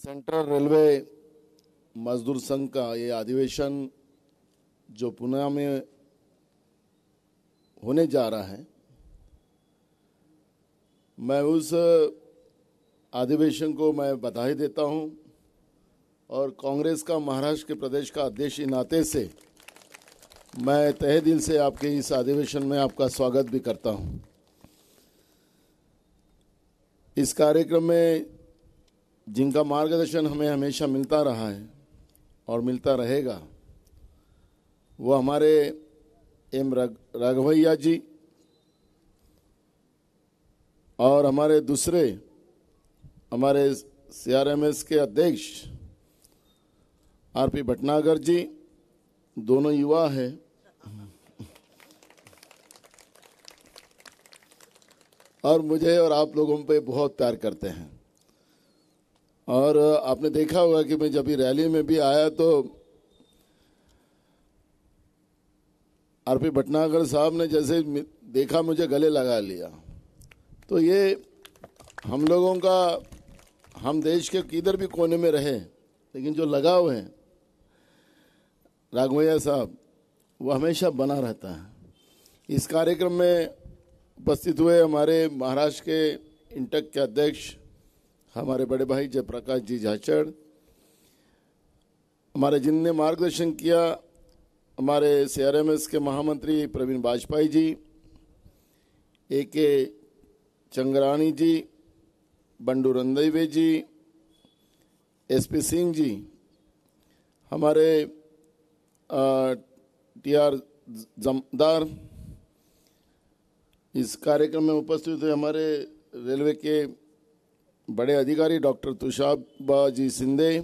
Central railway मजदूर संघ का ये अधिवेशन जो पुणे में होने जा रहा है, मैं उस अधिवेशन को मैं बधाई देता हूं और कांग्रेस का महाराष्ट्र के प्रदेश का अध्यक्ष के नाते से मैं तहे दिल से आपके इस अधिवेशन में आपका स्वागत भी करता हूं। इस कार्यक्रम में जिनका मार्गदर्शन हमें हमेशा मिलता रहा है और मिलता रहेगा वो हमारे एम राघवैया जी और हमारे दूसरे हमारे CRMS के अध्यक्ष RP भटनागर जी, दोनों युवा हैं और मुझे और आप लोगों पे बहुत प्यार करते हैं। और आपने देखा होगा कि मैं जब भी रैली में भी आया तो RP भटनागर साहब ने जैसे देखा मुझे गले लगा लिया। तो ये हम लोगों का, हम देश के किधर भी कोने में रहे लेकिन जो लगाव है राघवैया साहब वो हमेशा बना रहता है। इस कार्यक्रम में उपस्थित हुए हमारे महाराष्ट्र के इंटक के अध्यक्ष हमारे बड़े भाई जयप्रकाश जी झाचड़, हमारे जिनने मार्गदर्शन किया हमारे CRMS के महामंत्री प्रवीण वाजपेयी जी, AK चंगरानी जी, बंडू रंदैवे जी, SP सिंह जी, हमारे TR जमदार, इस कार्यक्रम में उपस्थित हुए हमारे रेलवे के बड़े अधिकारी डॉक्टर तुषार जी सिंधे,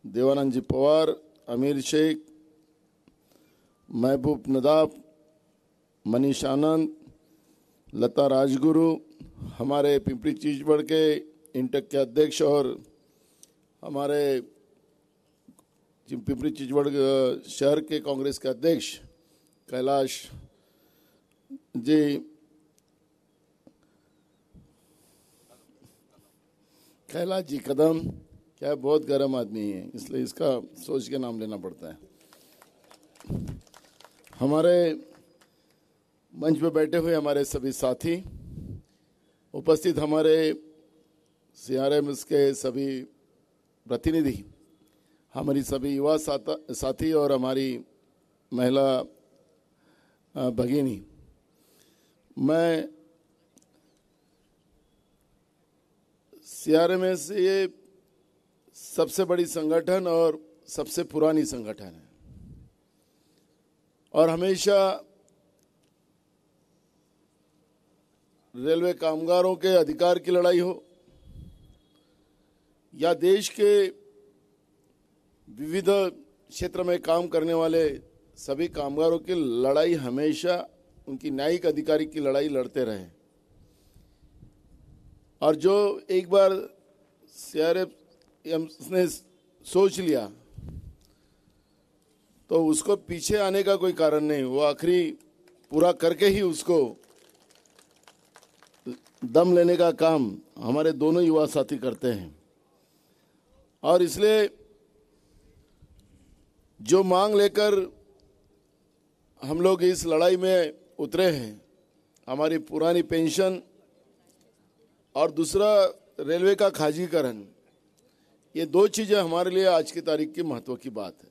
देवानंद जी पवार, अमीर शेख, महबूब नदाब, मनीष आनंद, लता राजगुरु, हमारे पिंपरी चिंचवड़ के इंटक के अध्यक्ष और हमारे पिंपरी चिंचवड़ शहर के कांग्रेस के अध्यक्ष कैलाश जी कदम, क्या बहुत गर्म आदमी है इसलिए इसका सोच के नाम लेना पड़ता है। हमारे मंच पे बैठे हुए हमारे सभी साथी, उपस्थित हमारे CRMS के सभी प्रतिनिधि, हमारी सभी युवा साथी और हमारी महिला भगिनी, मैं CRMS ये सबसे बड़ी संगठन और सबसे पुरानी संगठन है और हमेशा रेलवे कामगारों के अधिकार की लड़ाई हो या देश के विविध क्षेत्र में काम करने वाले सभी कामगारों की लड़ाई, हमेशा उनकी न्यायिक अधिकारी की लड़ाई लड़ते रहे। और जो एक बार CRMS ने सोच लिया तो उसको पीछे आने का कोई कारण नहीं, वो आखिरी पूरा करके ही उसको दम लेने का काम हमारे दोनों युवा साथी करते हैं। और इसलिए जो मांग लेकर हम लोग इस लड़ाई में उतरे हैं, हमारी पुरानी पेंशन और दूसरा रेलवे का खाजीकरण, ये दो चीजें हमारे लिए आज की तारीख की महत्व की बात है।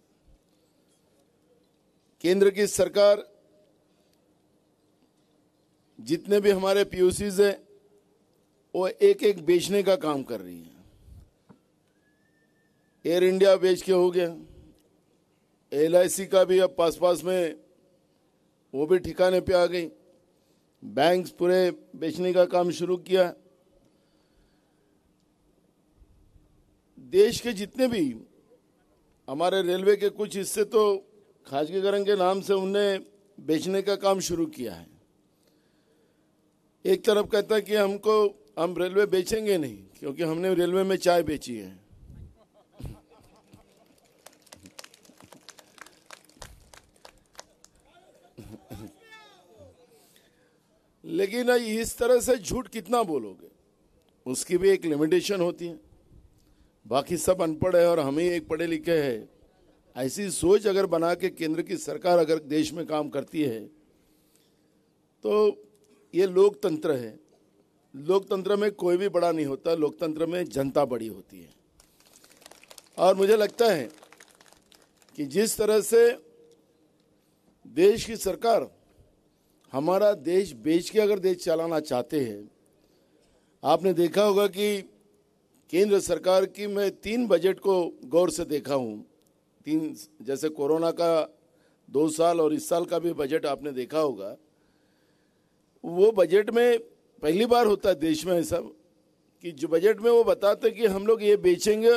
केंद्र की सरकार जितने भी हमारे POCs हैं वो एक एक बेचने का काम कर रही है। एयर इंडिया बेच के हो गया, LIC का भी अब पास में वो भी ठिकाने पे आ गई, बैंक्स पूरे बेचने का काम शुरू किया। देश के जितने भी हमारे रेलवे के कुछ हिस्से तो खाजगीकरण के नाम से उन्हें बेचने का काम शुरू किया है। एक तरफ कहता है कि हम रेलवे बेचेंगे नहीं क्योंकि हमने रेलवे में चाय बेची है। लेकिन इस तरह से झूठ कितना बोलोगे, उसकी भी एक लिमिटेशन होती है। बाकी सब अनपढ़ है और हम ही एक पढ़े लिखे हैं, ऐसी सोच अगर बना के केंद्र की सरकार अगर देश में काम करती है तो ये लोकतंत्र है। लोकतंत्र में कोई भी बड़ा नहीं होता, लोकतंत्र में जनता बड़ी होती है। और मुझे लगता है कि जिस तरह से देश की सरकार हमारा देश बेच के अगर देश चलाना चाहते हैं, आपने देखा होगा कि केंद्र सरकार की मैं 3 बजट को गौर से देखा हूँ। 3, जैसे कोरोना का 2 साल और इस साल का भी बजट आपने देखा होगा। वो बजट में पहली बार होता है देश में ऐसा कि जो बजट में वो बताते कि हम लोग ये बेचेंगे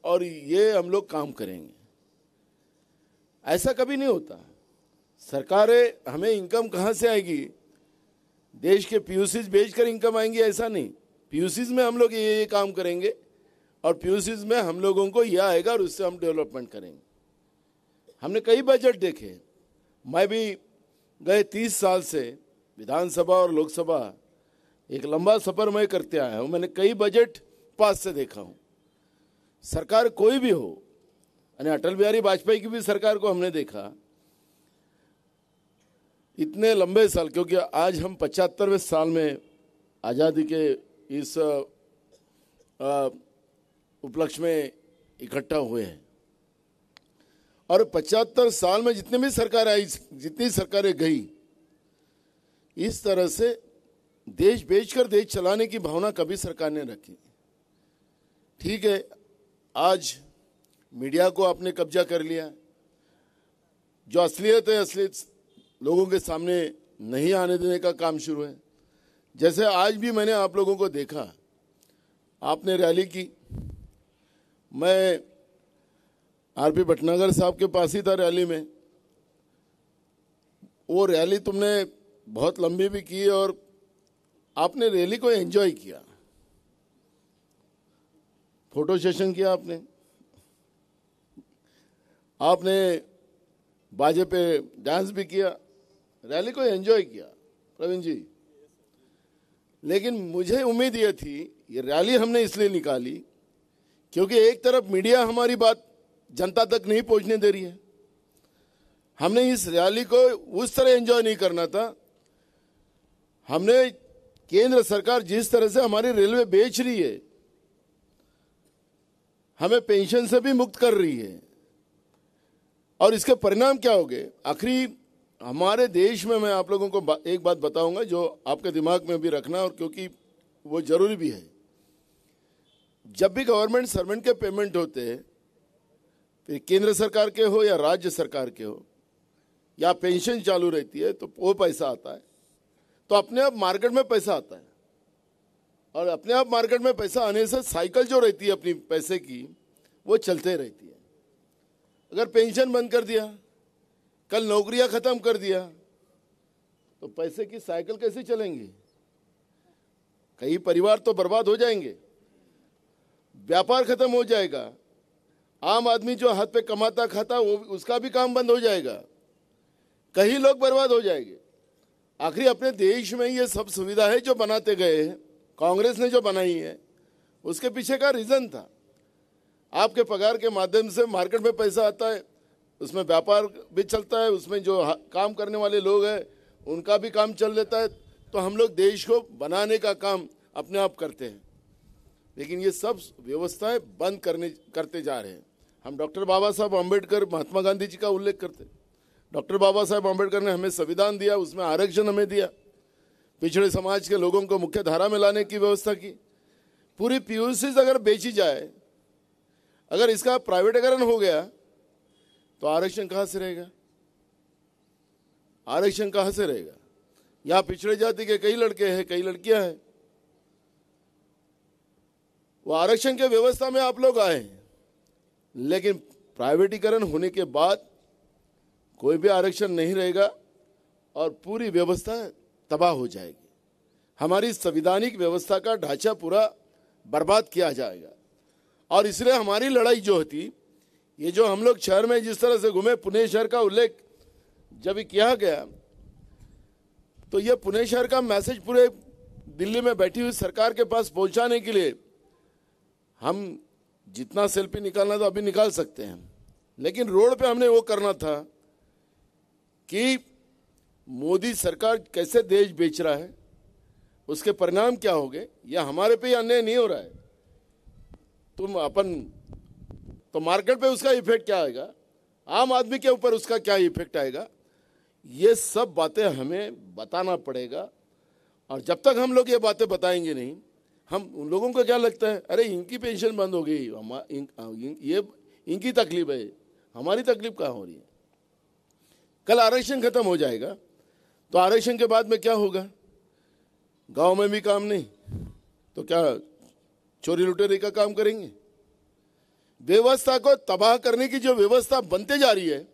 और ये हम लोग काम करेंगे। ऐसा कभी नहीं होता। सरकारें, हमें इनकम कहाँ से आएगी? देश के पीयूसीज बेचकर इनकम आएंगी ऐसा नहीं। पीयूसीज में हम लोग ये काम करेंगे और पीयूसीज में हम लोगों को यह आएगा और उससे हम डेवलपमेंट करेंगे। हमने कई बजट देखे। मैं भी गए 30 साल से विधानसभा और लोकसभा एक लंबा सफर मैं करते आया हूँ। मैंने कई बजट पास से देखा हूँ। सरकार कोई भी हो, यानी अटल बिहारी वाजपेयी की भी सरकार को हमने देखा इतने लंबे साल, क्योंकि आज हम 75वें साल में आज़ादी के इस उपलक्ष्य में इकट्ठा हुए हैं। और 75 साल में जितने भी सरकार आई, जितनी सरकारें गई, इस तरह से देश बेचकर देश चलाने की भावना कभी सरकार ने रखी। ठीक है, आज मीडिया को आपने कब्जा कर लिया। जो असलियत है, असलियत लोगों के सामने नहीं आने देने का काम शुरू है। जैसे आज भी मैंने आप लोगों को देखा, आपने रैली की। मैं आरपी भटनागर साहब के पास ही था रैली में। वो रैली तुमने बहुत लंबी भी की और आपने रैली को एंजॉय किया, फोटो सेशन किया आपने बाजे पे डांस भी किया, रैली को एंजॉय किया प्रवीण जी। लेकिन मुझे उम्मीद ये थी, ये रैली हमने इसलिए निकाली क्योंकि एक तरफ मीडिया हमारी बात जनता तक नहीं पहुंचने दे रही है। हमने इस रैली को उस तरह एंजॉय नहीं करना था। हमने केंद्र सरकार जिस तरह से हमारी रेलवे बेच रही है, हमें पेंशन से भी मुक्त कर रही है, और इसके परिणाम क्या होंगे आखिरी हमारे देश में। मैं आप लोगों को एक बात बताऊंगा जो आपके दिमाग में भी रखना, और क्योंकि वो जरूरी भी है। जब भी गवर्नमेंट सर्वेंट के पेमेंट होते हैं, फिर केंद्र सरकार के हो या राज्य सरकार के हो, या पेंशन चालू रहती है, तो वो पैसा आता है तो अपने आप मार्केट में पैसा आता है। और अपने आप मार्केट में पैसा आने से साइकिल जो रहती है अपनी पैसे की, वो चलते रहती है। अगर पेंशन बंद कर दिया, कल नौकरियां खत्म कर दिया, तो पैसे की साइकिल कैसे चलेंगी? कई परिवार तो बर्बाद हो जाएंगे, व्यापार खत्म हो जाएगा, आम आदमी जो हाथ पे कमाता खाता वो उसका भी काम बंद हो जाएगा, कई लोग बर्बाद हो जाएंगे। आखिर अपने देश में ये सब सुविधा है जो बनाते गए हैं, कांग्रेस ने जो बनाई है, उसके पीछे का रीजन था। आपके पगार के माध्यम से मार्केट में पैसा आता है, उसमें व्यापार भी चलता है, उसमें जो काम करने वाले लोग हैं उनका भी काम चल लेता है, तो हम लोग देश को बनाने का काम अपने आप करते हैं। लेकिन ये सब व्यवस्थाएं बंद करते जा रहे हैं। हम डॉक्टर बाबा साहब अम्बेडकर, महात्मा गांधी जी का उल्लेख करते हैं। डॉक्टर बाबा साहब अम्बेडकर ने हमें संविधान दिया, उसमें आरक्षण हमें दिया, पिछड़े समाज के लोगों को मुख्य धारा में लाने की व्यवस्था की। पूरी पीयूसीज अगर बेची जाए, अगर इसका प्राइवेटीकरण हो गया, तो आरक्षण कहां से रहेगा? आरक्षण कहां से रहेगा? यहां पिछड़े जाति के कई लड़के हैं, कई लड़कियां हैं, वो आरक्षण के व्यवस्था में आप लोग आए, लेकिन प्राइवेटीकरण होने के बाद कोई भी आरक्षण नहीं रहेगा और पूरी व्यवस्था तबाह हो जाएगी। हमारी संवैधानिक व्यवस्था का ढांचा पूरा बर्बाद किया जाएगा। और इसलिए हमारी लड़ाई जो होती, ये जो हम लोग शहर में जिस तरह से घूमे, पुणे शहर का उल्लेख जब किया गया, तो ये पुणे शहर का मैसेज पूरे दिल्ली में बैठी हुई सरकार के पास पहुंचाने के लिए हम जितना सेल्फी निकालना तो अभी निकाल सकते हैं, लेकिन रोड पे हमने वो करना था कि मोदी सरकार कैसे देश बेच रहा है, उसके परिणाम क्या होंगे, या हमारे पे अन्याय नहीं हो रहा है तो मार्केट पे उसका इफेक्ट क्या आएगा, आम आदमी के ऊपर उसका क्या इफेक्ट आएगा, ये सब बातें हमें बताना पड़ेगा। और जब तक हम लोग ये बातें बताएंगे नहीं, हम उन लोगों को क्या लगता है, अरे इनकी पेंशन बंद हो गई, ये इनकी तकलीफ है, हमारी तकलीफ कहाँ हो रही है। कल आरक्षण खत्म हो जाएगा तो आरक्षण के बाद में क्या होगा, गांव में भी काम नहीं तो क्या चोरी लुटेरे का काम करेंगे। व्यवस्था को तबाह करने की जो व्यवस्था बनते जा रही है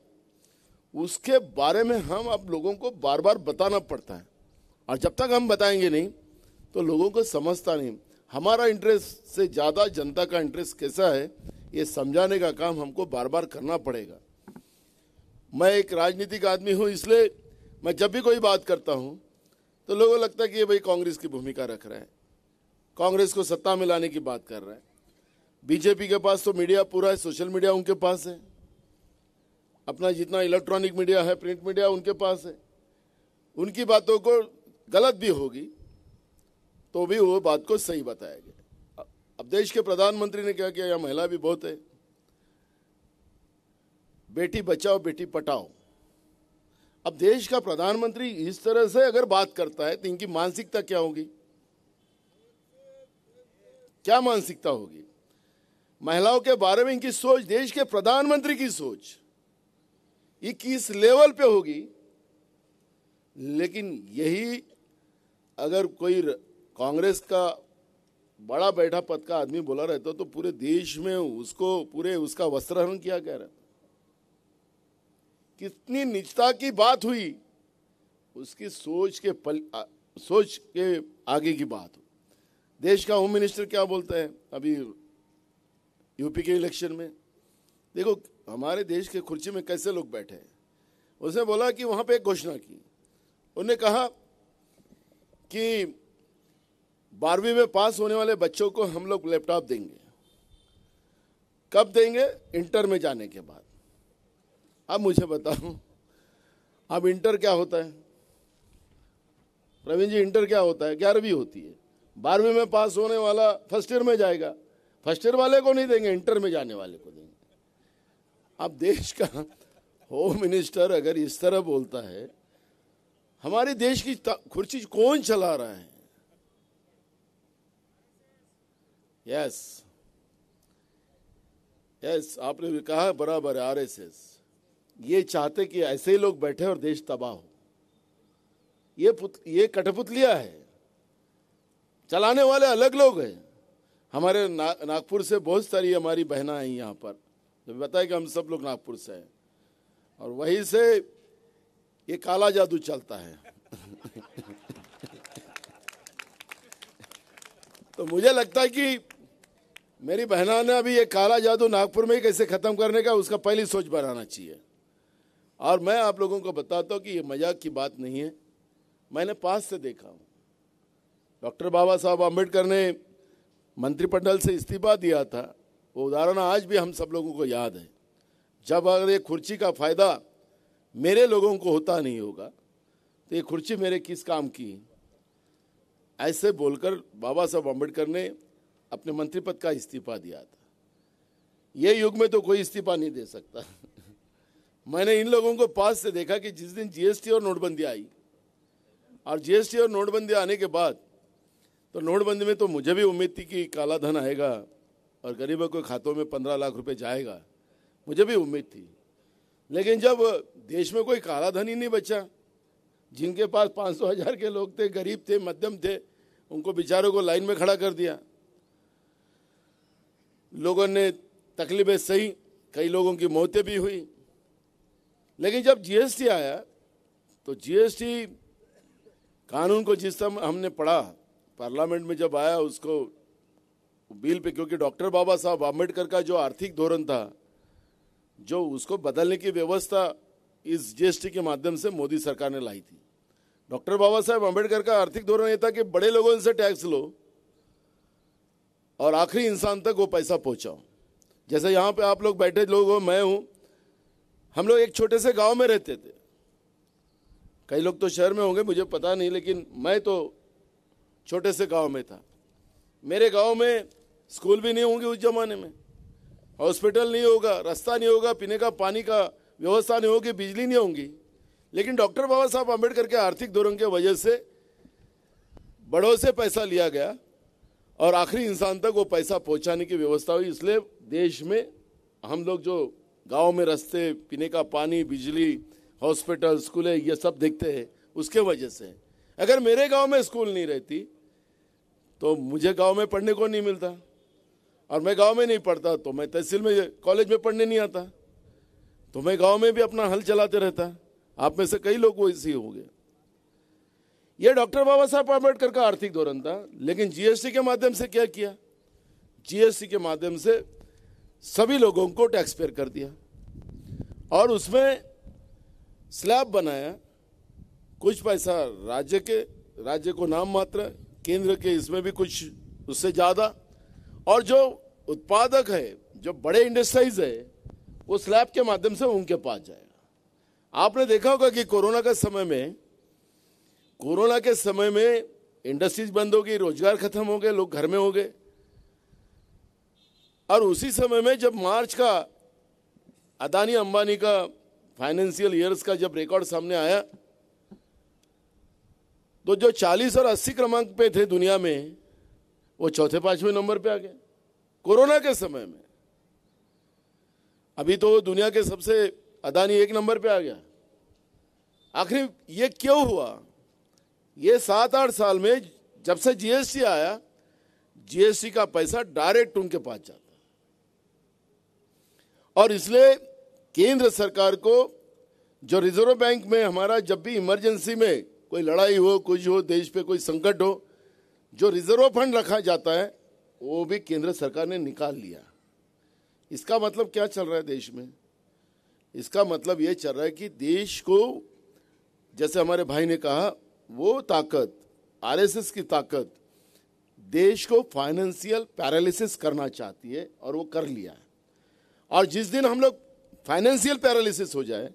उसके बारे में हम अब लोगों को बार बार बताना पड़ता है, और जब तक हम बताएंगे नहीं तो लोगों को समझता नहीं। हमारा इंटरेस्ट से ज़्यादा जनता का इंटरेस्ट कैसा है ये समझाने का काम हमको बार बार करना पड़ेगा। मैं एक राजनीतिक आदमी हूँ, इसलिए मैं जब भी कोई बात करता हूँ तो लोगों को लगता है कि ये भाई कांग्रेस की भूमिका रख रहा है, कांग्रेस को सत्ता में लाने की बात कर रहा है। बीजेपी के पास तो मीडिया पूरा है, सोशल मीडिया उनके पास है, अपना जितना इलेक्ट्रॉनिक मीडिया है, प्रिंट मीडिया उनके पास है। उनकी बातों को गलत भी होगी तो भी वो बात को सही बताएगा। अब देश के प्रधानमंत्री ने क्या किया, यहाँ महिला भी बहुत है, बेटी बचाओ बेटी पढ़ाओ। अब देश का प्रधानमंत्री इस तरह से अगर बात करता है तो इनकी मानसिकता क्या होगी, क्या मानसिकता होगी, महिलाओं के बारे में इनकी सोच, देश के प्रधानमंत्री की सोच ये किस लेवल पे होगी। लेकिन यही अगर कोई कांग्रेस का बड़ा बैठा पद का आदमी बोला रहता तो पूरे देश में उसको पूरे उसका वस्त्रहरण किया गया रहता। कितनी नीचता की बात हुई, उसकी सोच के आगे की बात हो। देश का होम मिनिस्टर क्या बोलता है अभी यूपी के इलेक्शन में, देखो हमारे देश के कुर्सी में कैसे लोग बैठे हैं। उसने बोला कि वहां पे एक घोषणा की, उन्होंने कहा कि 12वीं में पास होने वाले बच्चों को हम लोग लैपटॉप देंगे। कब देंगे, इंटर में जाने के बाद। अब मुझे बताओ, अब इंटर क्या होता है प्रवीण जी, इंटर क्या होता है, 11वीं होती है। 12वीं में पास होने वाला फर्स्ट ईयर में जाएगा, फर्स्ट ईयर वाले को नहीं देंगे, इंटर में जाने वाले को देंगे। अब देश का होम मिनिस्टर अगर इस तरह बोलता है, हमारे देश की कुर्सी कौन चला रहा है। यस, आपने भी कहा बराबर है, आरएसएस ये चाहते कि ऐसे ही लोग बैठे और देश तबाह हो। ये कठपुतलिया है, चलाने वाले अलग लोग हैं। हमारे नागपुर से बहुत सारी हमारी बहना हैं यहाँ पर, तो बताया कि हम सब लोग नागपुर से हैं, और वहीं से ये काला जादू चलता है। तो मुझे लगता है कि मेरी बहना ने अभी ये काला जादू नागपुर में ही कैसे खत्म करने का उसका पहली सोच बनाना चाहिए। और मैं आप लोगों को बताता हूँ कि ये मजाक की बात नहीं है, मैंने पास से देखा हूँ। डॉक्टर बाबा साहब आम्बेडकर ने मंत्रिमंडल से इस्तीफा दिया था, वो उदाहरण आज भी हम सब लोगों को याद है। जब अगर ये कुर्सी का फायदा मेरे लोगों को होता नहीं होगा तो ये कुर्सी मेरे किस काम की, ऐसे बोलकर बाबा साहब आम्बेडकर ने अपने मंत्री पद का इस्तीफा दिया था। ये युग में तो कोई इस्तीफा नहीं दे सकता। मैंने इन लोगों को पास से देखा कि जिस दिन जीएसटी और नोटबंदी आई, और जीएसटी और नोटबंदी आने के बाद तो नोटबंदी में तो मुझे भी उम्मीद थी कि काला धन आएगा और गरीबों के खातों में 15 लाख रुपए जाएगा, मुझे भी उम्मीद थी। लेकिन जब देश में कोई काला धन ही नहीं बचा, जिनके पास 500,000 के लोग थे, गरीब थे, मध्यम थे, उनको बेचारों को लाइन में खड़ा कर दिया। लोगों ने तकलीफें सही, कई लोगों की मौतें भी हुई। लेकिन जब जीएसटी आया तो जीएसटी कानून को जिस समय हमने पढ़ा, पार्लियामेंट में जब आया उसको बिल पे, क्योंकि डॉक्टर बाबा साहब आम्बेडकर का जो आर्थिक धोरण था, जो उसको बदलने की व्यवस्था इस जीएसटी के माध्यम से मोदी सरकार ने लाई थी। डॉक्टर बाबा साहब आम्बेडकर का आर्थिक धोरण ये था कि बड़े लोगों से टैक्स लो और आखिरी इंसान तक वो पैसा पहुंचाओ। जैसे यहाँ पे आप लोग बैठे लोग हो, मैं हूँ, हम लोग एक छोटे से गांव में रहते थे। कई लोग तो शहर में होंगे, मुझे पता नहीं, लेकिन मैं तो छोटे से गांव में था। मेरे गांव में स्कूल भी नहीं होंगे उस जमाने में, हॉस्पिटल नहीं होगा, रास्ता नहीं होगा, पीने का पानी का व्यवस्था नहीं होगी, बिजली नहीं होगी। लेकिन डॉक्टर बाबा साहब आम्बेडकर के आर्थिक दोरण के वजह से बड़ों से पैसा लिया गया और आखिरी इंसान तक वो पैसा पहुंचाने की व्यवस्था हुई। इसलिए देश में हम लोग जो गांव में रास्ते, पीने का पानी, बिजली, हॉस्पिटल, स्कूलें, ये सब देखते हैं, उसके वजह से। अगर मेरे गांव में स्कूल नहीं रहती तो मुझे गांव में पढ़ने को नहीं मिलता, और मैं गांव में नहीं पढ़ता तो मैं तहसील में, कॉलेज में पढ़ने नहीं आता, तो मैं गांव में भी अपना हल चलाते रहता। आप में से कई लोग वो इसी हो गए। ये डॉक्टर बाबा साहब आम्बेडकर का आर्थिक दोरण था। लेकिन जीएसटी के माध्यम से क्या किया? जीएसटी के माध्यम से सभी लोगों को टैक्स पेयर कर दिया और उसमें स्लैब बनाया। कुछ पैसा राज्य को नाम मात्र, केंद्र के इसमें भी कुछ उससे ज़्यादा, और जो उत्पादक है, जो बड़े इंडस्ट्रीज है, वो स्लैब के माध्यम से उनके पास जाएगा। आपने देखा होगा कि कोरोना के समय में इंडस्ट्रीज बंद हो गई, रोजगार खत्म हो गए, लोग घर में हो गए। और उसी समय में जब मार्च का अदानी अंबानी का फाइनेंशियल ईयर्स का जब रिकॉर्ड सामने आया, तो जो 40 और 80 क्रमांक पे थे दुनिया में, वो चौथे 5वें नंबर पे आ गए कोरोना के समय में। अभी तो दुनिया के सबसे अदानी 1 नंबर पे आ गया। आखिर ये क्यों हुआ? ये 7-8 साल में जब से जीएसटी आया, जीएसटी का पैसा डायरेक्ट उनके पास जाता, और इसलिए केंद्र सरकार को, जो रिजर्व बैंक में हमारा जब भी इमरजेंसी में कोई लड़ाई हो, कुछ हो, देश पे कोई संकट हो, जो रिजर्व फंड रखा जाता है, वो भी केंद्र सरकार ने निकाल लिया। इसका मतलब क्या चल रहा है देश में? इसका मतलब ये चल रहा है कि देश को, जैसे हमारे भाई ने कहा, वो ताकत, आरएसएस की ताकत देश को फाइनेंशियल पैरालिसिस करना चाहती है, और वो कर लिया है। और जिस दिन हम लोग फाइनेंशियल पैरालिसिस हो जाए,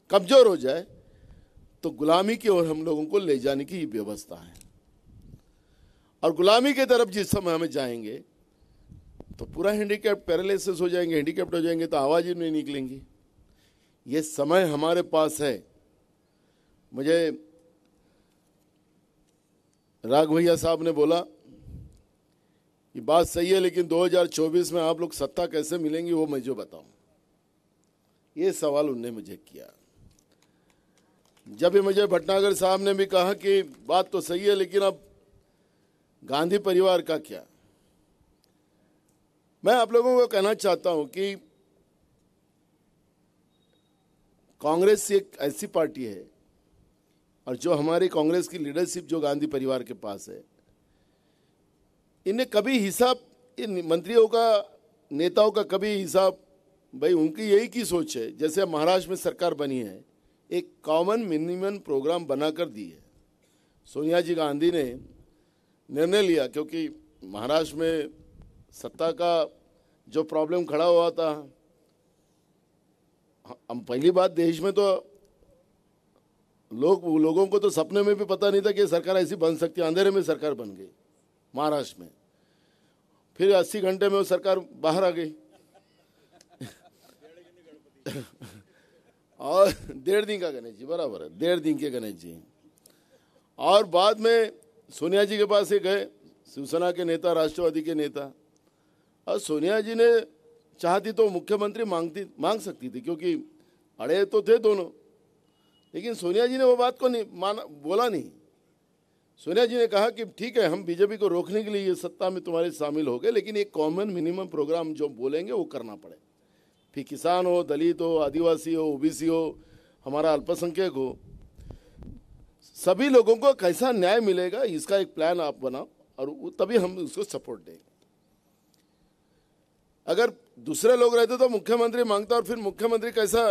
कमजोर हो जाए, तो गुलामी की ओर हम लोगों को ले जाने की व्यवस्था है। और गुलामी की तरफ जिस समय हमें जाएंगे तो पूरा हैंडीकैप, पैरालिसिस हो जाएंगे, हैंडीकैप्ड हो जाएंगे, तो आवाज ही नहीं निकलेंगी। ये समय हमारे पास है। मुझे राघ भैया साहब ने बोला, ये बात सही है, लेकिन 2024 में आप लोग सत्ता कैसे मिलेंगी वो मैं जो बताऊं। ये सवाल उनने मुझे किया। जब भी मुझे भटनागर साहब ने भी कहा कि बात तो सही है, लेकिन अब गांधी परिवार का क्या? मैं आप लोगों को कहना चाहता हूं कि कांग्रेस एक ऐसी पार्टी है, और जो हमारी कांग्रेस की लीडरशिप जो गांधी परिवार के पास है, इन्हें कभी हिसाब, इन मंत्रियों का, नेताओं का कभी हिसाब, भाई उनकी यही की सोच है। जैसे महाराष्ट्र में सरकार बनी है, एक कॉमन मिनिमम प्रोग्राम बनाकर दी है। सोनिया जी गांधी ने निर्णय लिया, क्योंकि महाराष्ट्र में सत्ता का जो प्रॉब्लम खड़ा हुआ था, हम पहली बात, देश में तो लोगों को तो सपने में भी पता नहीं था कि सरकार ऐसी बन सकती है। अंधेरे में सरकार बन गई महाराष्ट्र में। फिर 80 घंटे में वो सरकार बाहर आ गई और 1.5 दिन का गणेश जी, बराबर है, 1.5 दिन के गणेश जी। और बाद में सोनिया जी के पास ये गए, शिवसेना के नेता, राष्ट्रवादी के नेता, और सोनिया जी ने चाहती तो मुख्यमंत्री मांग सकती थी, क्योंकि अड़े तो थे दोनों। लेकिन सोनिया जी ने वो बात को नहीं माना, बोला नहीं। सोनिया जी ने कहा कि ठीक है, हम बीजेपी को रोकने के लिए ये सत्ता में तुम्हारे शामिल हो गए, लेकिन एक कॉमन मिनिमम प्रोग्राम जो बोलेंगे वो करना पड़े। फिर किसान हो, दलित हो, आदिवासी हो, ओबीसी हो, हमारा अल्पसंख्यक हो, सभी लोगों को कैसा न्याय मिलेगा, इसका एक प्लान आप बनाओ, और तभी हम उसको सपोर्ट देंगे। अगर दूसरे लोग रहते तो मुख्यमंत्री मांगता, और फिर मुख्यमंत्री कैसा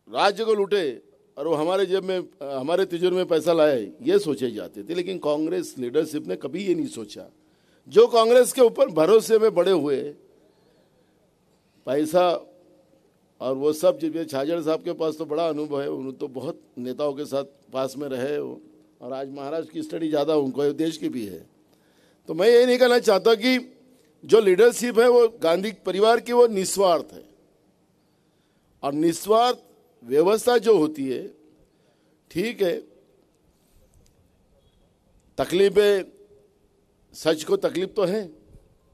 राज्य को लूटे और वो हमारे जेब में, हमारे तिजोरी में पैसा लाए, ये सोचे जाते थे। लेकिन कांग्रेस लीडरशिप ने कभी ये नहीं सोचा। जो कांग्रेस के ऊपर भरोसे में बड़े हुए, पैसा और वो सब चीज़ें। छाजड़ साहब के पास तो बड़ा अनुभव है, उन्होंने तो बहुत नेताओं के साथ पास में रहे हो, और आज महाराष्ट्र की स्टडी ज़्यादा उनको है, देश की भी है। तो मैं ये नहीं कहना चाहता कि जो लीडरशिप है वो गांधी परिवार की वो निस्वार्थ है, और निस्वार्थ व्यवस्था जो होती है, ठीक है, तकलीफें, सच को तकलीफ तो है,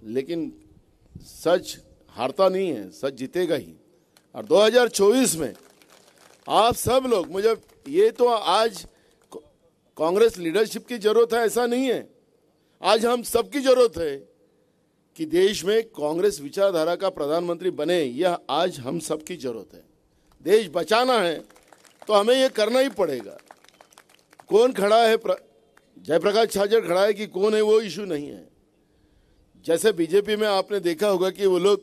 लेकिन सच हारता नहीं है, सच जीतेगा ही। और 2024 में आप सब लोग, मुझे ये तो आज कांग्रेस लीडरशिप की जरूरत है ऐसा नहीं है, आज हम सबकी जरूरत है कि देश में कांग्रेस विचारधारा का प्रधानमंत्री बने। यह आज हम सबकी जरूरत है। देश बचाना है तो हमें ये करना ही पड़ेगा। कौन खड़ा है, जयप्रकाश छाजड़ खड़ा है कि कौन है, वो इशू नहीं है। जैसे बीजेपी में आपने देखा होगा कि वो लोग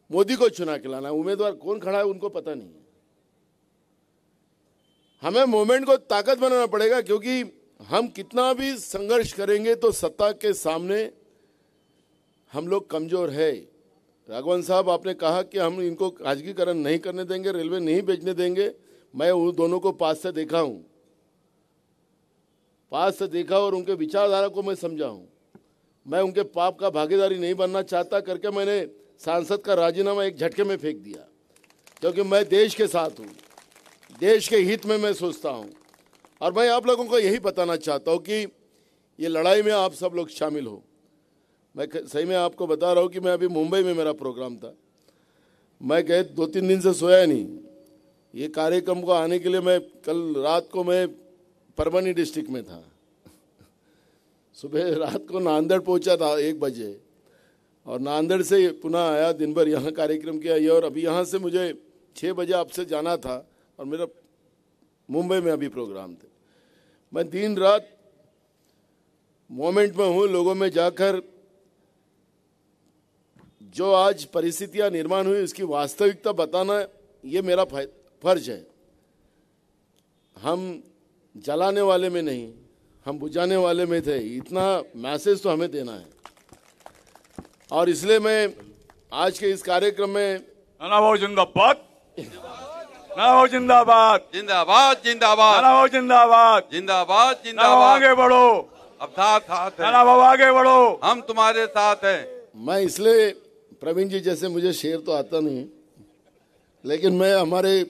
मोदी को चुना के लाना, उम्मीदवार कौन खड़ा है उनको पता नहीं है। हमें मूवमेंट को ताकत बनाना पड़ेगा, क्योंकि हम कितना भी संघर्ष करेंगे तो सत्ता के सामने हम लोग कमजोर है। राघवन साहब, आपने कहा कि हम इनको खाजगीकरण नहीं करने देंगे, रेलवे नहीं बेचने देंगे। मैं उन दोनों को पास से देखा हूं, पास से देखा और उनके विचारधारा को मैं समझा हूं। मैं उनके पाप का भागीदारी नहीं बनना चाहता करके मैंने सांसद का राजीनामा एक झटके में फेंक दिया, क्योंकि मैं देश के साथ हूं, देश के हित में मैं सोचता हूं। और मैं आप लोगों को यही बताना चाहता हूं कि ये लड़ाई में आप सब लोग शामिल हो। मैं सही में आपको बता रहा हूं कि मैं अभी मुंबई में मेरा प्रोग्राम था, मैं गए 2-3 दिन से सोया नहीं। ये कार्यक्रम को आने के लिए मैं कल रात को मैं परभनी डिस्ट्रिक्ट में था, सुबह रात को नांदेड़ पहुंचा था 1 बजे, और नांदेड़ से पुनः आया, दिन भर यहाँ कार्यक्रम किया ये। और अभी यहाँ से मुझे 6 बजे आपसे जाना था, और मेरा मुंबई में अभी प्रोग्राम थे। मैं दिन रात मोमेंट में हूँ, लोगों में जाकर जो आज परिस्थितियां निर्माण हुई उसकी वास्तविकता बताना ये मेरा फर्ज है। हम जलाने वाले में नहीं, हम बुझाने वाले में थे, इतना मैसेज तो हमें देना है। और इसलिए मैं आज के इस कार्यक्रम में नानाभाऊ जिंदाबाद, नानाभाऊ जिंदाबाद, जिंदाबाद जिंदाबाद, नानाभाऊ जिंदाबाद, जिंदाबाद नानाभाऊ जिंदाबाद। आगे बढ़ो, अब साथ है, नानाभाऊ आगे बढ़ो, हम तुम्हारे साथ हैं। मैं इसलिए, प्रवीण जी जैसे मुझे शेर तो आता नहीं, लेकिन मैं हमारे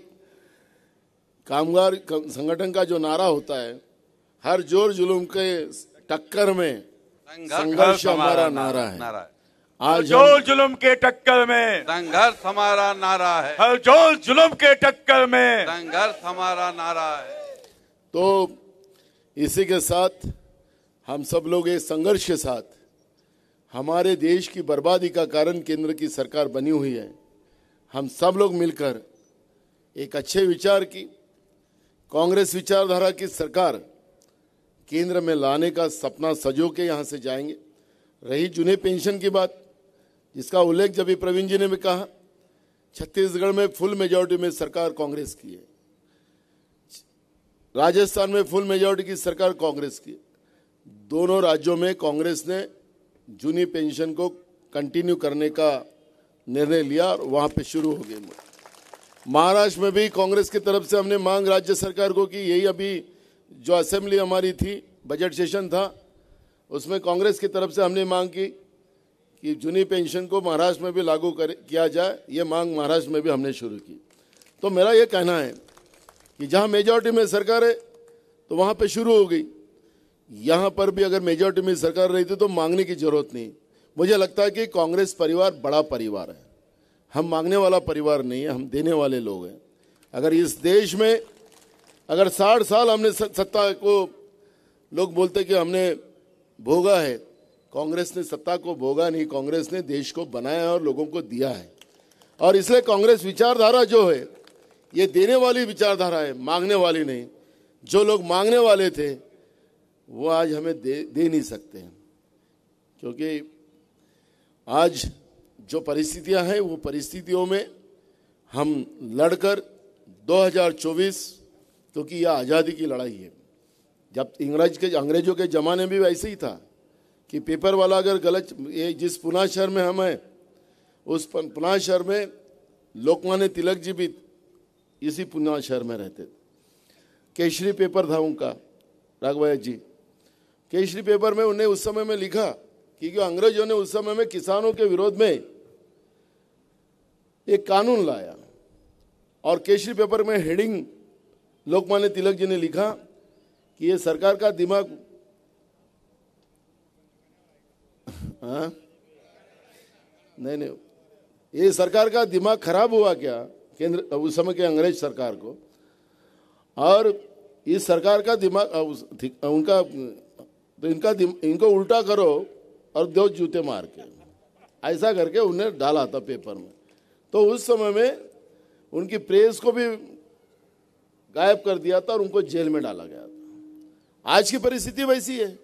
कामगार संगठन का जो नारा होता है, हर जोर जुलूम के टक्कर में संघर्ष हमारा नारा है। आज जोल जुल्म के टक्कर में संघर्ष हमारा नारा है, हर जोल जुल्म के टक्कर में संघर्ष हमारा नारा है। तो इसी के साथ हम सब लोग इस संघर्ष के साथ, हमारे देश की बर्बादी का कारण केंद्र की सरकार बनी हुई है। हम सब लोग मिलकर एक अच्छे विचार की, कांग्रेस विचारधारा की सरकार केंद्र में लाने का सपना सजो के यहाँ से जाएंगे। रही जूने पेंशन की बात, जिसका उल्लेख जब भी प्रवीण जी ने भी कहा, छत्तीसगढ़ में फुल मेजॉरिटी में सरकार कांग्रेस की है, राजस्थान में फुल मेजॉरिटी की सरकार कांग्रेस की है। दोनों राज्यों में कांग्रेस ने जूनी पेंशन को कंटिन्यू करने का निर्णय लिया और वहां पे शुरू हो गए। महाराष्ट्र में भी कांग्रेस की तरफ से हमने मांग राज्य सरकार को की, यही अभी जो असेंबली हमारी थी, बजट सेशन था, उसमें कांग्रेस की तरफ से हमने मांग की कि जूनी पेंशन को महाराष्ट्र में भी लागू किया जाए। ये मांग महाराष्ट्र में भी हमने शुरू की। तो मेरा ये कहना है कि जहां मेजॉरिटी में सरकार है तो वहां पे शुरू हो गई, यहाँ पर भी अगर मेजॉरिटी में सरकार रही थी तो मांगने की जरूरत नहीं। मुझे लगता है कि कांग्रेस परिवार बड़ा परिवार है, हम मांगने वाला परिवार नहीं है, हम देने वाले लोग हैं। अगर इस देश में अगर 60 साल हमने सत्ता को, लोग बोलते कि हमने भोगा है, कांग्रेस ने सत्ता को भोगा नहीं, कांग्रेस ने देश को बनाया और लोगों को दिया है। और इसलिए कांग्रेस विचारधारा जो है ये देने वाली विचारधारा है, मांगने वाली नहीं। जो लोग मांगने वाले थे वो आज हमें दे नहीं सकते हैं, क्योंकि आज जो परिस्थितियां हैं वो परिस्थितियों में हम लड़कर 2024, क्योंकि यह आज़ादी की लड़ाई है। जब अंग्रेजों के ज़माने में भी वैसे ही था कि पेपर वाला अगर गलत, ये जिस पुणे शहर में हम हैं उस पुना शहर में लोकमान्य तिलक जी भी इसी पुना शहर में रहते थे। केसरी पेपर था उनका, राघवैया जी। केसरी पेपर में उन्हें उस समय में लिखा कि अंग्रेजों ने उस समय में किसानों के विरोध में एक कानून लाया, और केसरी पेपर में हेडिंग लोकमान्य तिलक जी ने लिखा कि ये सरकार का दिमाग, हाँ नहीं, ये सरकार का दिमाग खराब हुआ क्या केंद्र उस समय के अंग्रेज सरकार को, और इस सरकार का दिमाग उनका तो इनको उल्टा करो और दो जूते मार के, ऐसा करके उन्हें डाला था पेपर में। तो उस समय में उनकी प्रेस को भी गायब कर दिया था और उनको जेल में डाला गया था। आज की परिस्थिति वैसी है।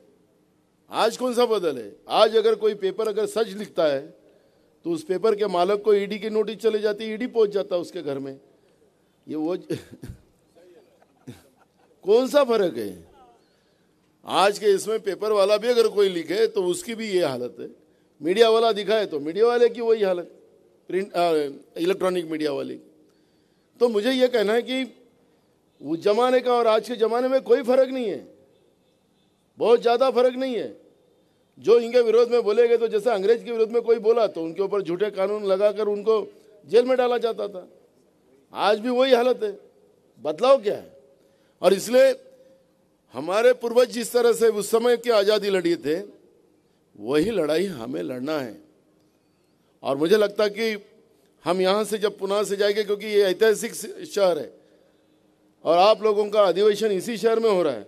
आज कौन सा बदल है? आज अगर कोई पेपर अगर सच लिखता है तो उस पेपर के मालिक को ईडी की नोटिस चले जाती है, ईडी पहुंच जाता है उसके घर में। ये वो कौन सा फर्क है? आज के इसमें पेपर वाला भी अगर कोई लिखे तो उसकी भी ये हालत है, मीडिया वाला दिखाए तो मीडिया वाले की वही हालत, प्रिंट इलेक्ट्रॉनिक मीडिया वाली। तो मुझे ये कहना है कि उस जमाने का और आज के जमाने में कोई फर्क नहीं है, बहुत ज्यादा फर्क नहीं है। जो इनके विरोध में बोले गए, तो जैसे अंग्रेज के विरोध में कोई बोला तो उनके ऊपर झूठे कानून लगाकर उनको जेल में डाला जाता था। आज भी वही हालत है, बदलाव क्या है? और इसलिए हमारे पूर्वज जिस तरह से उस समय की आज़ादी लड़ी थे, वही लड़ाई हमें लड़ना है। और मुझे लगता है कि हम यहाँ से जब पुणे से जाएंगे, क्योंकि ये ऐतिहासिक शहर है और आप लोगों का अधिवेशन इसी शहर में हो रहा है,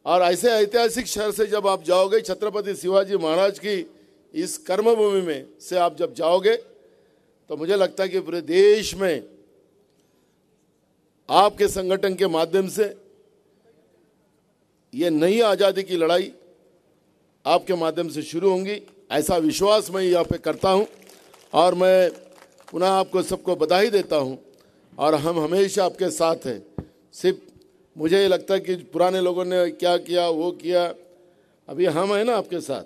और ऐसे ऐतिहासिक शहर से जब आप जाओगे, छत्रपति शिवाजी महाराज की इस कर्मभूमि में से आप जब जाओगे, तो मुझे लगता है कि पूरे देश में आपके संगठन के माध्यम से ये नई आज़ादी की लड़ाई आपके माध्यम से शुरू होंगी, ऐसा विश्वास मैं यहाँ पे करता हूँ। और मैं पुनः आपको सबको बधाई देता हूँ, और हम हमेशा आपके साथ हैं। सिर्फ मुझे ये लगता है कि पुराने लोगों ने क्या किया वो किया, अभी हम हैं ना आपके साथ।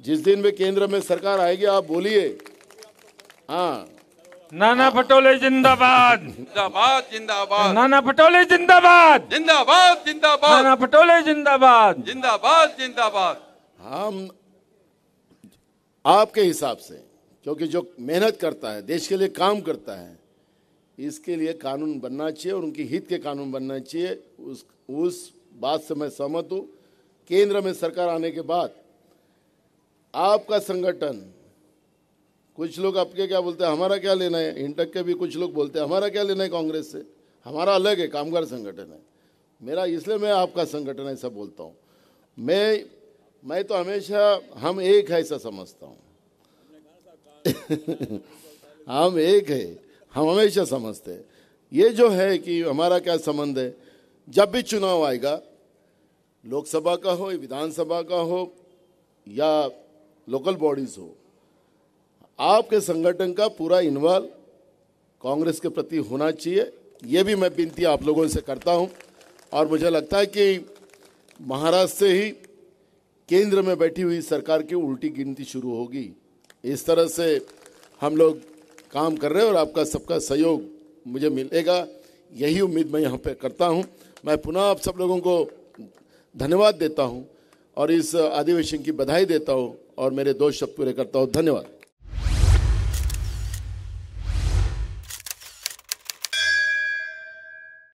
जिस दिन भी केंद्र में सरकार आएगी आप बोलिए हाँ, नाना पटोले जिंदाबाद, जिंदाबाद जिंदाबाद, नाना पटोले जिंदाबाद, जिंदाबाद जिंदाबाद, नाना पटोले जिंदाबाद, जिंदाबाद जिंदाबाद। हम आपके हिसाब से, क्योंकि जो मेहनत करता है, देश के लिए काम करता है, इसके लिए कानून बनना चाहिए और उनकी हित के कानून बनना चाहिए। उस बात से मैं सहमत हूँ। केंद्र में सरकार आने के बाद आपका संगठन, कुछ लोग आपके क्या बोलते हैं, हमारा क्या लेना है, इंटक के भी कुछ लोग बोलते हैं हमारा क्या लेना है कांग्रेस से, हमारा अलग है, कामगार संगठन है मेरा, इसलिए मैं आपका संगठन ऐसा बोलता हूँ। मैं तो हमेशा हम एक है ऐसा समझता हूँ हम एक है, हम हमेशा समझते हैं। ये जो है कि हमारा क्या संबंध है, जब भी चुनाव आएगा, लोकसभा का हो, विधानसभा का हो या लोकल बॉडीज हो, आपके संगठन का पूरा इन्वॉल्व कांग्रेस के प्रति होना चाहिए। ये भी मैं विनती आप लोगों से करता हूं। और मुझे लगता है कि महाराष्ट्र से ही केंद्र में बैठी हुई सरकार की उल्टी गिनती शुरू होगी। इस तरह से हम लोग काम कर रहे हैं और आपका सबका सहयोग मुझे मिलेगा, यही उम्मीद मैं यहाँ पे करता हूँ। मैं पुनः आप सब लोगों को धन्यवाद देता हूँ और इस अधिवेशन की बधाई देता हूँ और मेरे 2 शब्द पूरे करता हूँ। धन्यवाद।